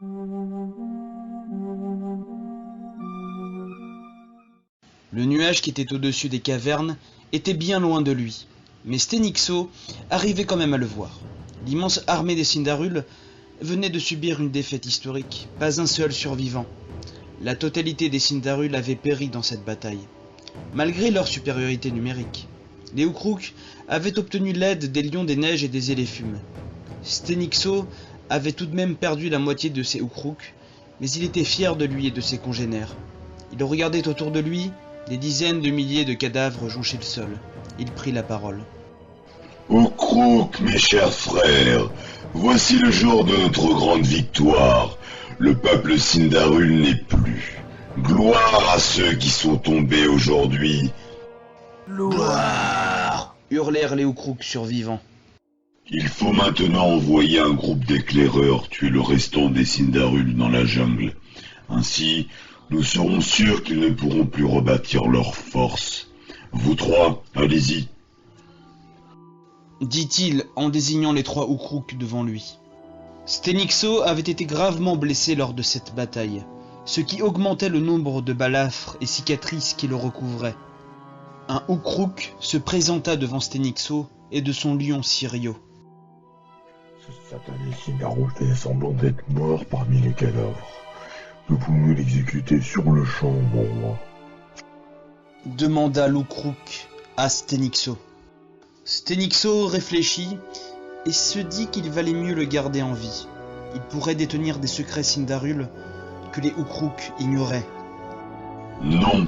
Le nuage qui était au-dessus des cavernes était bien loin de lui, mais Stenixo arrivait quand même à le voir. L'immense armée des Sindaruls venait de subir une défaite historique, pas un seul survivant. La totalité des Sindaruls avait péri dans cette bataille, malgré leur supériorité numérique. Les Ukruk avaient obtenu l'aide des Lions des Neiges et des Éléfumes. Stenixo avait tout de même perdu la moitié de ses Ukruk, mais il était fier de lui et de ses congénères. Il regardait autour de lui, des dizaines de milliers de cadavres jonchaient le sol. Il prit la parole. Ukruk, mes chers frères, voici le jour de notre grande victoire. Le peuple Sindarul n'est plus. Gloire à ceux qui sont tombés aujourd'hui. Gloire ! Hurlèrent les Ukruk survivants. Il faut maintenant envoyer un groupe d'éclaireurs tuer le restant des Sindaruls dans la jungle. Ainsi, nous serons sûrs qu'ils ne pourront plus rebâtir leur force. Vous trois, allez-y. Dit-il en désignant les trois Ukruk devant lui. Stenixo avait été gravement blessé lors de cette bataille, ce qui augmentait le nombre de balafres et cicatrices qui le recouvraient. Un Ukruk se présenta devant Stenixo et de son lion Sirio. Ce satané Sindarul fait semblant d'être mort parmi les cadavres. Nous pouvons l'exécuter sur le champ, mon roi. Demanda l'Ukruk à Stenixo. Stenixo réfléchit et se dit qu'il valait mieux le garder en vie. Il pourrait détenir des secrets Sindarul que les Ukruk ignoraient. Non,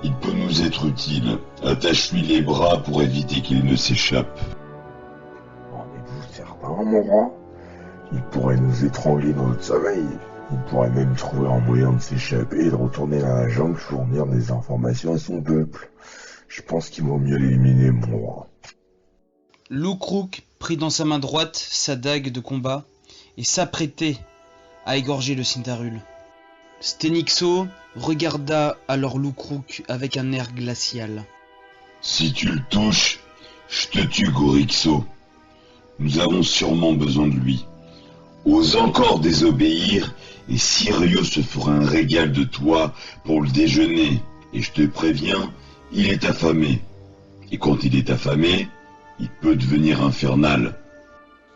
il peut nous être utile. Attache-lui les bras pour éviter qu'il ne s'échappe. En êtes-vous certain, mon roi? Il pourrait nous étrangler dans notre sommeil. Il pourrait même trouver un moyen de s'échapper et de retourner dans la jungle fournir des informations à son peuple. Je pense qu'il vaut mieux l'éliminer, mon roi. L'Ukruk prit dans sa main droite sa dague de combat et s'apprêtait à égorger le Sindarul. Stenixo regarda alors l'Ukruk avec un air glacial. Si tu le touches, je te tue, Gorixo. Nous avons sûrement besoin de lui. Ose encore désobéir, et Sirio se fera un régal de toi pour le déjeuner. Et je te préviens, il est affamé. Et quand il est affamé, il peut devenir infernal.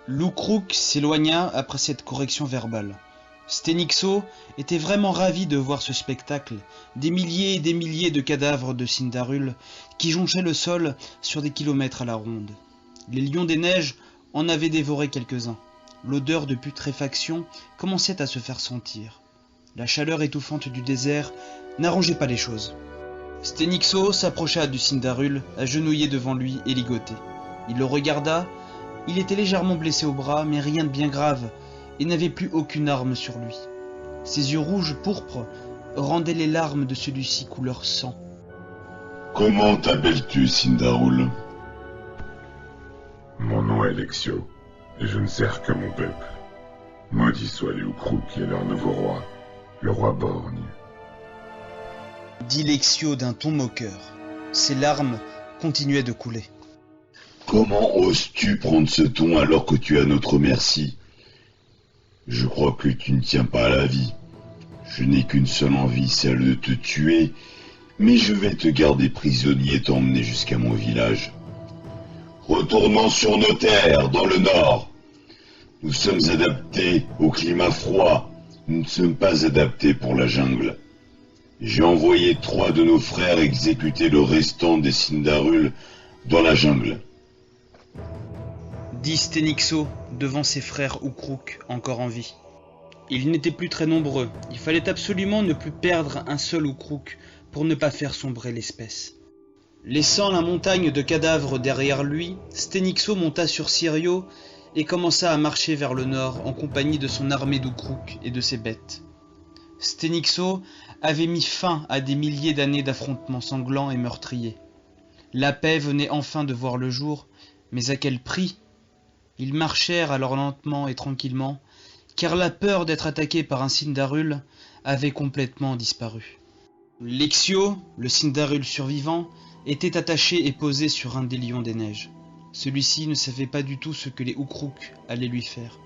L'Ukruk s'éloigna après cette correction verbale. Stenixo était vraiment ravi de voir ce spectacle, des milliers et des milliers de cadavres de Sindarul qui jonchaient le sol sur des kilomètres à la ronde. Les lions des neiges en avaient dévoré quelques-uns. L'odeur de putréfaction commençait à se faire sentir. La chaleur étouffante du désert n'arrangeait pas les choses. Stenixo s'approcha du Sindarul, agenouillé devant lui et ligoté. Il le regarda, il était légèrement blessé au bras, mais rien de bien grave, et n'avait plus aucune arme sur lui. Ses yeux rouges pourpres rendaient les larmes de celui-ci couleur sang. Comment t'appelles-tu, Sindarul? Mon nom est Lexio, et je ne sers que mon peuple. Maudit soit les Ukruk et leur nouveau roi, le roi borgne. Dit Lexio d'un ton moqueur. Ses larmes continuaient de couler. Comment oses-tu prendre ce ton alors que tu es à notre merci? Je crois que tu ne tiens pas à la vie. Je n'ai qu'une seule envie, celle de te tuer, mais je vais te garder prisonnier et t'emmener jusqu'à mon village. Retournons sur nos terres, dans le nord. Nous sommes adaptés au climat froid. Nous ne sommes pas adaptés pour la jungle. J'ai envoyé 3 de nos frères exécuter le restant des Sindarul dans la jungle. Dit Stenixo devant ses frères Ukruk encore en vie. Ils n'étaient plus très nombreux, il fallait absolument ne plus perdre un seul Ukruk pour ne pas faire sombrer l'espèce. Laissant la montagne de cadavres derrière lui, Stenixo monta sur Sirio et commença à marcher vers le nord en compagnie de son armée d'Ukruk et de ses bêtes. Stenixo avait mis fin à des milliers d'années d'affrontements sanglants et meurtriers. La paix venait enfin de voir le jour, mais à quel prix? Ils marchèrent alors lentement et tranquillement, car la peur d'être attaqués par un Sindarul avait complètement disparu. Lexio, le Sindarul survivant, était attaché et posé sur un des lions des neiges. Celui-ci ne savait pas du tout ce que les Ukruk allaient lui faire.